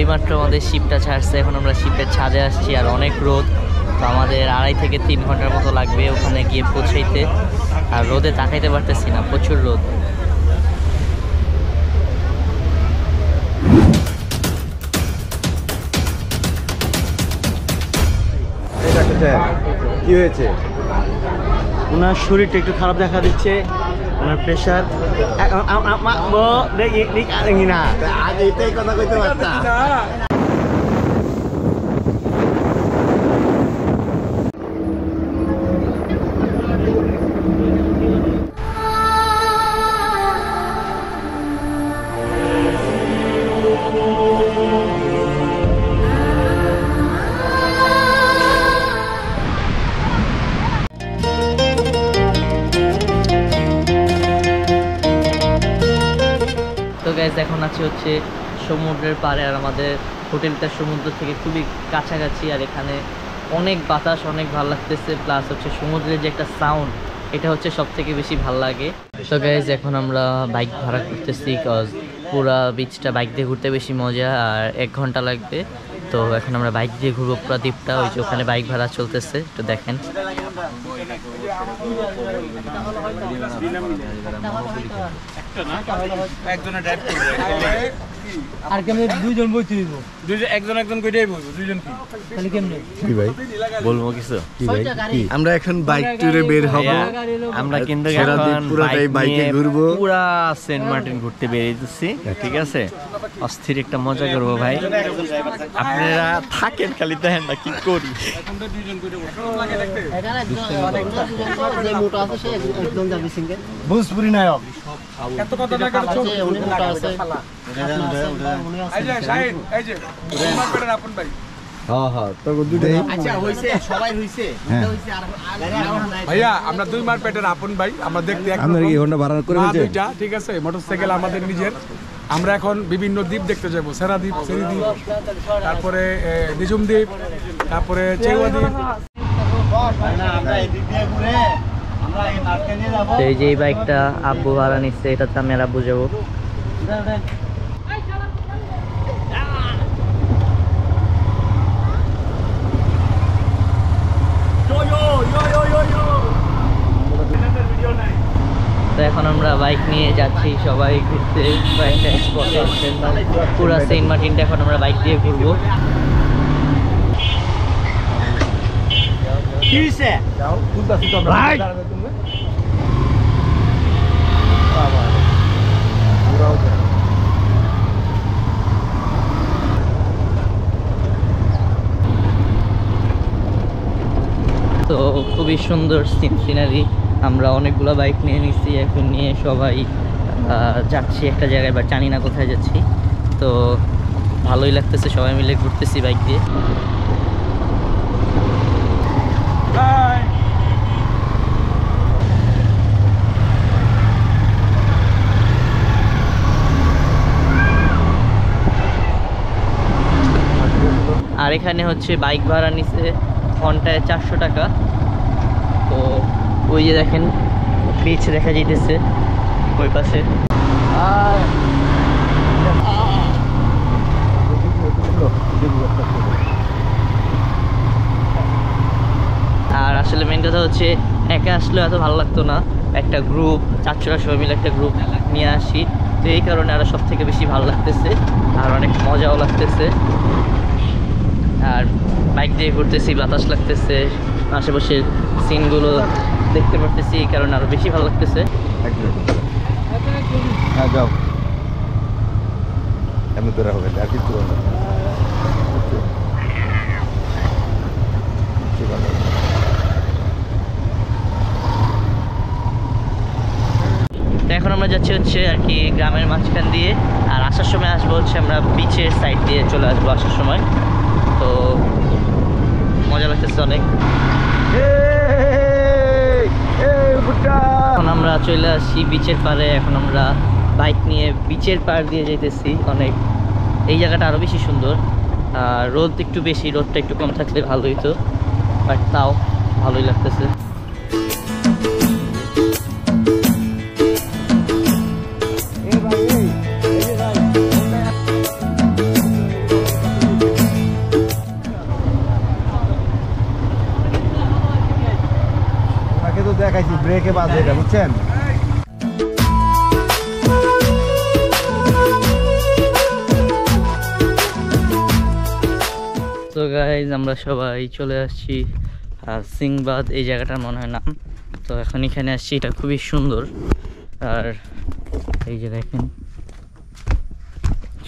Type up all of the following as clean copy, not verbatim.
এইমাত্র আমাদের শিপটা ছাড়ছে, এখন আমরা শিপের ছাদে আসছি। আর অনেক রোদ, তো আমাদের 2.5 থেকে 3 ঘন্টার মতো লাগবে ওখানে গিয়ে পৌঁছাইতে। আর রোদে তাকাইতে পারতেছি না, প্রচুর রোদ। কি হয়েছে? ওনার শরীরটা একটু খারাপ দেখা দিচ্ছে, ওনার প্রেশার। না আজ এটাই কথা কইতে পারতা। এখন আছে হচ্ছে সমুদ্রের পাড়ে, আর আমাদের হোটেলটা সমুদ্র থেকে খুবই কাছাকাছি। আর এখানে অনেক বাতাস, অনেক ভালো লাগতেছে। প্লাস হচ্ছে সমুদ্রের যে একটা সাউন্ড, এটা হচ্ছে সব থেকে বেশি ভালো লাগে। তো গাইজ এখন আমরা বাইক ভাড়া করতেছি, কজ পুরা বিচটা বাইক দিয়ে ঘুরতে বেশি মজা, আর 1 ঘন্টা লাগবে। তো এখন আমরা বাইক দিয়ে ঘুরবো পুরা দ্বীপটা। ওই যে ওখানে বাইক ভাড়া চলতেছে, একটু দেখেন। আর কেমনে দুইজন বইতে দিব? দুইজন একজন কইটাই বলবো, দুইজন কি তাহলে কেমনে? কি ভাই বলবো কিছু? কি ভাই কি? আমরা এখন বাইক ট্যুরে বের হব। আমরা কিন্তু পুরাটাই বাইকে ঘুরবো, পুরা সেন্ট মার্টিন ঘুরতে বেরিয়েছি, ঠিক আছে? অস্থির একটা মজা করবো ভাই, আপনারা থাকেন, খালি দেখেন না কি করি। ভোজপুরি নায়ক ভাইয়া, আমরা 2 মার পেটের আপন ভাই। আমরা দেখতে ঠিক আছে, মোটরসাইকেল আমাদের নিজের। আমরা এখন বিভিন্ন দ্বীপ দেখতে যাবো, সেরা দ্বীপ, সেরি দ্বীপ, তারপরে নিজুম দ্বীপ, তারপরে চেওয়া দ্বীপ। এই যে বাইকটা আব্বু ভাড়া নিচ্ছে, এটাতে আমি আর আব্বু যাবো। তো এখন আমরা বাইক নিয়ে যাচ্ছি সবাই ঘুরতে পুরা সেন্ট মার্টিনটা। এখন আমরা বাইক দিয়ে ঘুরবো। তো খুবই সুন্দর সিনারি। আমরা অনেকগুলো বাইক নিয়ে নিচ্ছি, এখন নিয়ে সবাই যাচ্ছি একটা জায়গায়, বা জানি না কোথায় যাচ্ছি। তো ভালোই লাগতেছে, সবাই মিলে ঘুরতেছি বাইক দিয়ে। আর এখানে হচ্ছে বাইক ভাড়া নিচ্ছে ঘন্টায় 400 টাকা। তো ওই যে দেখেন বিচ দেখা যাইতেছে ওই পাশে। আর আসলে মেন কথা হচ্ছে একা আসলে এত ভালো লাগতো না, একটা গ্রুপ 400টা সবাই মিলে একটা গ্রুপ নিয়ে আসি, তো এই কারণে আরও সব থেকে বেশি ভালো লাগতেছে, আর অনেক মজাও লাগতেছে। আর বাইক দিয়ে ঘুরতেছি, বাতাস লাগতেছে, আশেপাশের সিনগুলো দেখতে পারতেছি, এই কারণে আরো বেশি ভালো লাগতেছে। যাও এমনি তোরা হবে আর কিছু না। তো এখন আমরা যাচ্ছি হচ্ছে আর কি গ্রামের মাঝখান দিয়ে, আর আসার সময় আসবো হচ্ছে আমরা বিচের সাইড দিয়ে চলে আসবো আসার সময়। তো মজা লাগতেছে অনেক। এখন আমরা চলে আসছি বিচের পাড়ে, এখন আমরা বাইক নিয়ে বিচের পাড় দিয়ে যাইতেছি। অনেক এই জায়গাটা আরও বেশি সুন্দর, আর রোদ একটু বেশি, রোদটা একটু কম থাকলে ভালো হইতো, বাট তাও ভালোই লাগতেছে। ব্রেকে বাজে এটা, বুঝছেন? তো গাইজ আমরা সবাই চলে আসছি সিংবাদ, এই জায়গাটার মনে হয় নাম। তো এখন এখানে আসছি, এটা খুবই সুন্দর। আর এই যে দেখেন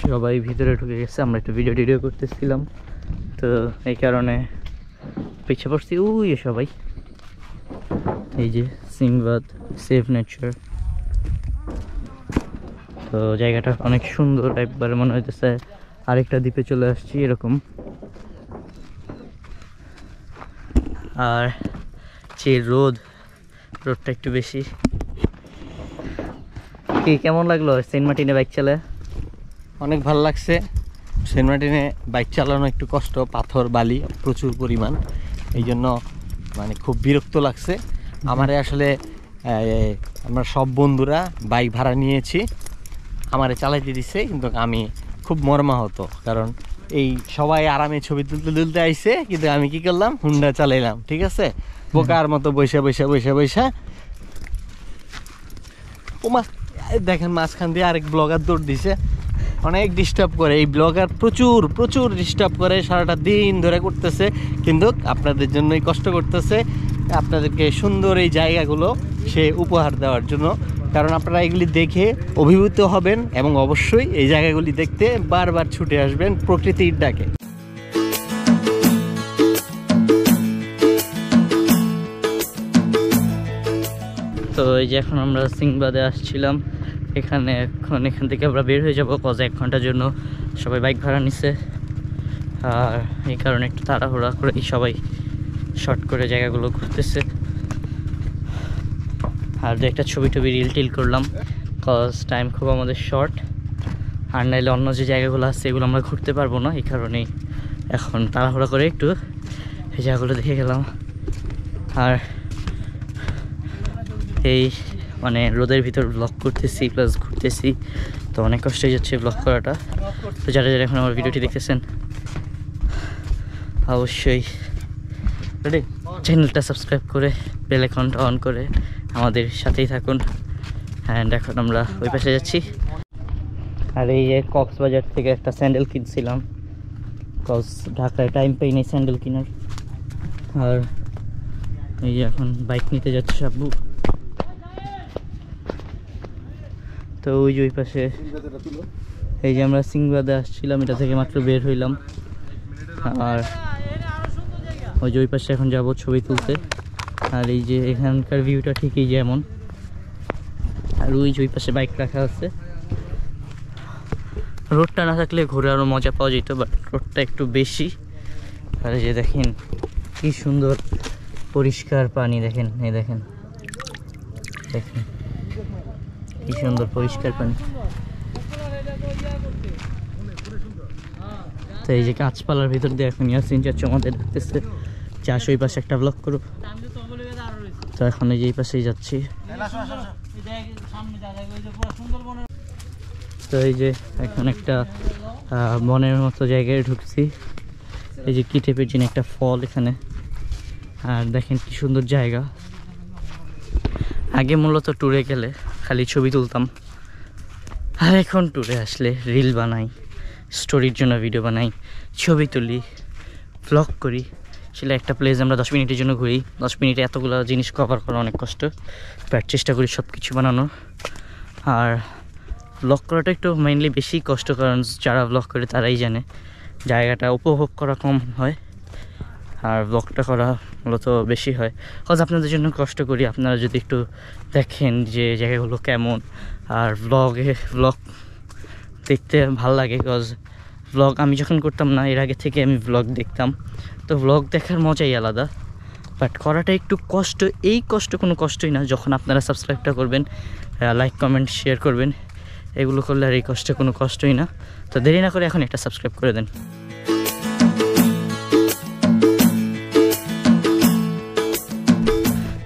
সবাই ভিতরে ঢুকে গেছে, আমরা একটু ভিডিও করতেছিলাম, তো এই কারণে পিছিয়ে পড়ছি। ওই সবাই এই যে সিংবাদ সেভ নেচার, তো জায়গাটা অনেক সুন্দর, একবারে মনে হইতেছে আরেকটা দ্বীপে চলে আসছি এরকম। আর যে রোদটা একটু বেশি। কি কেমন লাগলো সেন্ট মার্টিনে বাইক চালায়? অনেক ভালো লাগছে। সেন্ট মার্টিনে বাইক চালানো একটু কষ্ট, পাথর বালি প্রচুর পরিমাণ, এই জন্য মানে খুব বিরক্ত লাগছে আমারে। আসলে আমরা সব বন্ধুরা বাইক ভাড়া নিয়েছি, আমারে চালাইতে দিছে, কিন্তু আমি খুব মর্মাহত, কারণ এই সবাই আরামে ছবি তুলতে আইছে, কিন্তু আমি কি করলাম, হুন্ডা চালাইলাম, ঠিক আছে, বোকার মতো বৈশা ও মাছ। দেখেন মাঝখান দিয়ে আরেক ব্লগার দৌড় দিছে, অনেক ডিস্টার্ব করে এই ব্লগার, প্রচুর ডিস্টার্ব করে, সারাটা দিন ধরে করতেছে, কিন্তু আপনাদের জন্যই কষ্ট করতেছে, আপনাদেরকে সুন্দর এই জায়গাগুলো সে উপহার দেওয়ার জন্য, কারণ আপনারা এগুলি দেখে অভিভূত হবেন এবং অবশ্যই এই জায়গাগুলি দেখতে বারবার ছুটে আসবেন প্রকৃতির ডাকে। তো এই যে এখন আমরা সিংবাদে আসছিলাম, এখান থেকে আমরা বের হয়ে যাবো, কজ 1 ঘন্টার জন্য সবাই বাইক ভাড়া নিছে। আর এই কারণে একটু তাড়াহুড়া করে সবাই শর্ট করে জায়গাগুলো ঘুরতেছে। আর যে একটা ছবি রিল টিল করলাম, কজ টাইম খুব আমাদের শর্ট, আর নাইলে অন্য যে জায়গাগুলো আছে এগুলো আমরা ঘুরতে পারবো না, এই কারণেই এখন তাড়াহুড়া করে একটু এই জায়গাগুলো দেখে গেলাম। আর এই মানে রোদের ভিতর ব্লগ করতেছি প্লাস ঘুরতেছি, তো অনেক কষ্ট হয়ে যাচ্ছে ব্লগ করাটা। তো যারা এখন আমার ভিডিওটি দেখতেছেন অবশ্যই চ্যানেলটা সাবস্ক্রাইব করে বেল আইকনটা অন করে আমাদের সাথেই থাকুন। অ্যান্ড এখন আমরা ওই পাশে যাচ্ছি। আর এই যে কক্সবাজার থেকে একটা স্যান্ডেল কিনছিলাম, কজ ঢাকায় টাইম পাই নেই স্যান্ডেল কেনার। আর এই যে এখন বাইক নিতে যাচ্ছে আব্বু। তো ওই যে ওই পাশে এই যে আমরা সিংবাদে আসছিলাম, এটা থেকে মাত্র বের হইলাম। আর ওই যে ওই পাশে এখন যাবো ছবি তুলতে। আর এই যে এখানকার ভিউটা ঠিকই যেমন, আর ওই যে ওই পাশে বাইক রাখা আছে। রোডটা না থাকলে ঘুরে আরও মজা পাওয়া যেত, বাট রোডটা একটু বেশি। আর এই যে দেখেন কি সুন্দর পরিষ্কার পানি, দেখেন এই দেখেন কি সুন্দর পরিষ্কার পানি। তো এই যে গাছপালার ভিতর দিয়ে এখন ইয়াসিন চাচু আমাদের ডাকতেছে, চাষ ওই পাশে একটা ব্লগ করো। তো এখন এই যে এই পাশেই যাচ্ছি। তো এই যে এখন একটা বনের মতো জায়গায় ঢুকছি, এই যে কিটেপের জিন একটা ফল এখানে। আর দেখেন কি সুন্দর জায়গা। আগে মূলত ট্যুরে গেলে খালি ছবি তুলতাম, আর এখন ট্যুরে আসলে রিল বানাই, স্টোরির জন্য ভিডিও বানাই, ছবি তুলি, ভ্লগ করি। সেটা একটা প্লেস আমরা 10 মিনিটের জন্য ঘুরি, 10 মিনিটে এতগুলো জিনিস কভার করা অনেক কষ্ট, বাট চেষ্টা করি সব কিছু বানানোর। আর ভ্লগ করাটা একটু মেইনলি বেশি কষ্ট, কারণ যারা ভ্লগ করে তারাই জানে জায়গাটা উপভোগ করা কম হয়, আর ব্লগটা করা মূলত বেশি হয়। কজ আপনাদের জন্য কষ্ট করি, আপনারা যদি একটু দেখেন যে জায়গাগুলো কেমন। আর ব্লগ দেখতে ভালো লাগে, কজ ব্লগ আমি যখন করতাম না এর আগে থেকে আমি ব্লগ দেখতাম, তো ব্লগ দেখার মজাই আলাদা, বাট করাটা একটু কষ্ট। এই কষ্ট কোনো কষ্টই না যখন আপনারা সাবস্ক্রাইবটা করবেন, লাইক কমেন্ট শেয়ার করবেন, এগুলো করলে আর এই কষ্ট কোনো কষ্টই না। তো দেরি না করে এখন একটা সাবস্ক্রাইব করে দেন।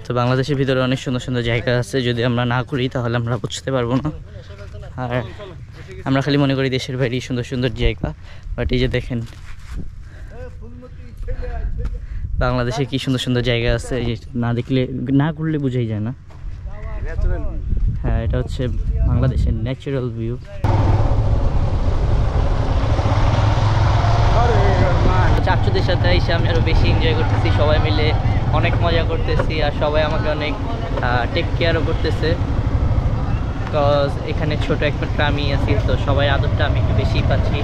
তো বাংলাদেশের ভিতরে অনেক সুন্দর সুন্দর জায়গা আছে, যদি আমরা না করি তাহলে আমরা বুঝতে পারবো না। আর আমরা খালি মনে করি দেশের বাইরে সুন্দর সুন্দর জায়গা, বাট এই যে দেখেন বাংলাদেশে কি সুন্দর সুন্দর জায়গা আছে, এই যে না দেখলে না ঘুরলে বোঝাই যায় না। হ্যাঁ, এটা হচ্ছে বাংলাদেশের ন্যাচারাল ভিউ। চাচুদের সাথে এসে আমি আরও বেশি এনজয় করতেছি, সবাই মিলে অনেক মজা করতেছি আর সবাই আমাকে অনেক টেক কেয়ারও করতেছে। বিকজ এখানে ছোট একটা আমি আছি, তো সবাই আদরটা আমি একটু বেশি পাচ্ছি।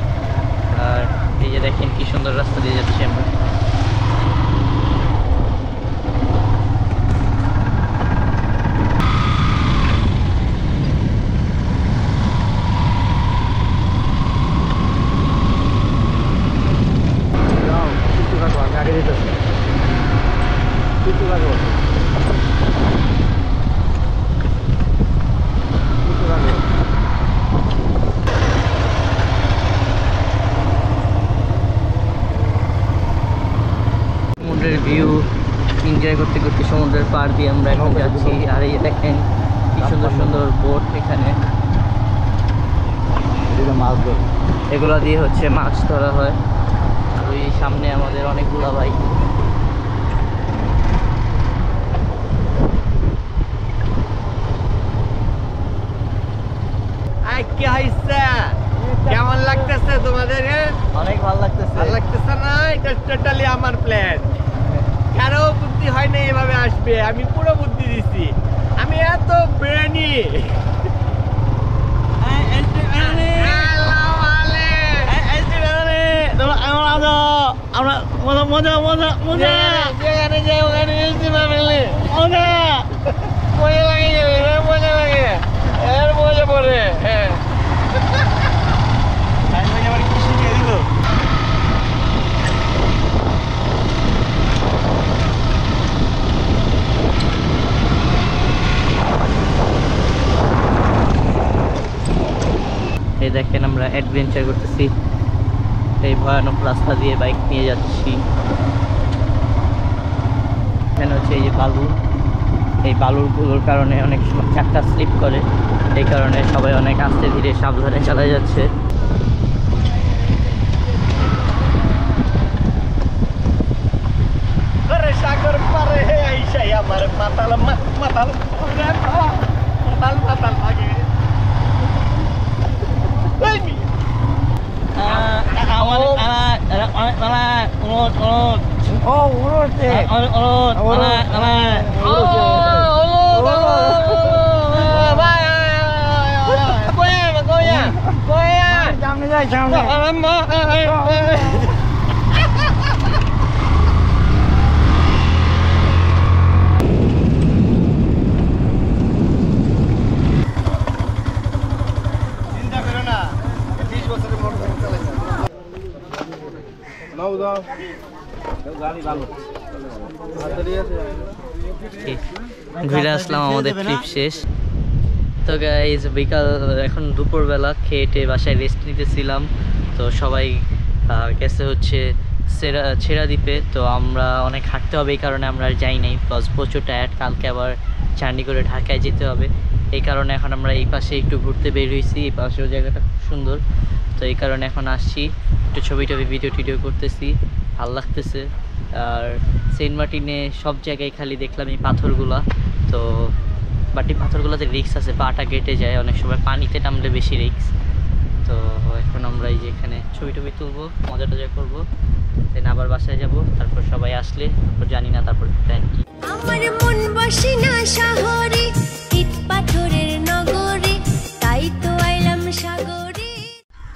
আর এই যে দেখেন কি সুন্দর রাস্তা দিয়ে যাচ্ছি আমরা। সমুদ্রের ভিউ এনজয় করতে করতে সমুদ্রের পাড় দিয়ে আমরা এখন যাচ্ছি। আর এই দেখেন কি সুন্দর সুন্দর বোট এখানে, এগুলো দিয়ে হচ্ছে মাছ ধরা হয়। আর ওই সামনে আমাদের অনেকগুলো বাইক। কেমন লাগতেছে তোমাদের? অনেক ভালো লাগতেছে। ভালো লাগতেছে না? এটা টোটালি আমার প্ল্যান। কারো বুদ্ধি হয় না এভাবে আসবে, আমি পুরো বুদ্ধি দিছি। আমি এত ব্রেনি। আমরা মজা মজা মজা মজা যেখানে যাই ওখানে মজা মজা লাগে, মজা লাগে, এর মজা পড়ে। হ্যাঁ, কি শিখিয়ে দিল? এই দেখেন আমরা অ্যাডভেঞ্চার করতেছি, এই ভয়ানক রাস্তা দিয়ে বাইক নিয়ে যাচ্ছি। এখানে হচ্ছে এই যে বালু, এই বালুরগুলোর কারণে অনেক সময় চাকা স্লিপ করে, এই কারণে সবাই অনেক আস্তে ধীরে সাবধানে চালা যাচ্ছে। সাগর পারে আইসাই আমার মাতাল মাতাল মাতাল মাতাল লাগে। ঘুরে আসলাম, আমাদের ট্রিপ শেষ। তো গাইজ বিকাল, এখন দুপুরবেলা খেয়ে বাসায় রেস্ট নিতেছিলাম। তো সবাই গেছে হচ্ছে ছেড়া দ্বীপে। তো আমরা অনেক হাঁটতে হবে, এই কারণে আমরা আর যাই নাই। প্লাস প্রচুর টায়ার্ড, কালকে আবার জার্নি করে ঢাকায় যেতে হবে। এই কারণে এখন আমরা এই পাশে একটু ঘুরতে বের হয়েছি। এই পাশেও জায়গাটা খুব সুন্দর, তো এই কারণে এখন আসছি, একটু ছবি ভিডিও টিডিও করতেছি, ভালো লাগতেছে। আর সেন্ট মার্টিনে সব জায়গায় খালি দেখলাম এই পাথরগুলা। তো বাট এই পাথরগুলোতে রিস্ক আছে, পাটা কেটে যায়, অনেক সময় পানিতে নামলে বেশি রিস্ক। তো এখন আমরা এই যে এখানে ছবি তুলবো, মজা টজা করবো, দেন আবার বাসায় যাব। তারপর সবাই আসলে তারপর জানি না তারপর প্ল্যান কি। আমার মন বসে না শহরে, ইট পাথরের নগরে, তাই তো আইলাম সাগরে।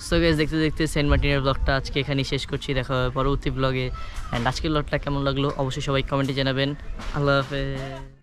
সো গাইস, দেখতে দেখতে সেন্ট মার্টিনের ব্লগটা আজকে এখানেই শেষ করছি। দেখা হবে পরবর্তী ব্লগে। অ্যান্ড আজকের ব্লগটা কেমন লাগলো অবশ্যই সবাই কমেন্টে জানাবেন। আল্লাহ হাফেজ।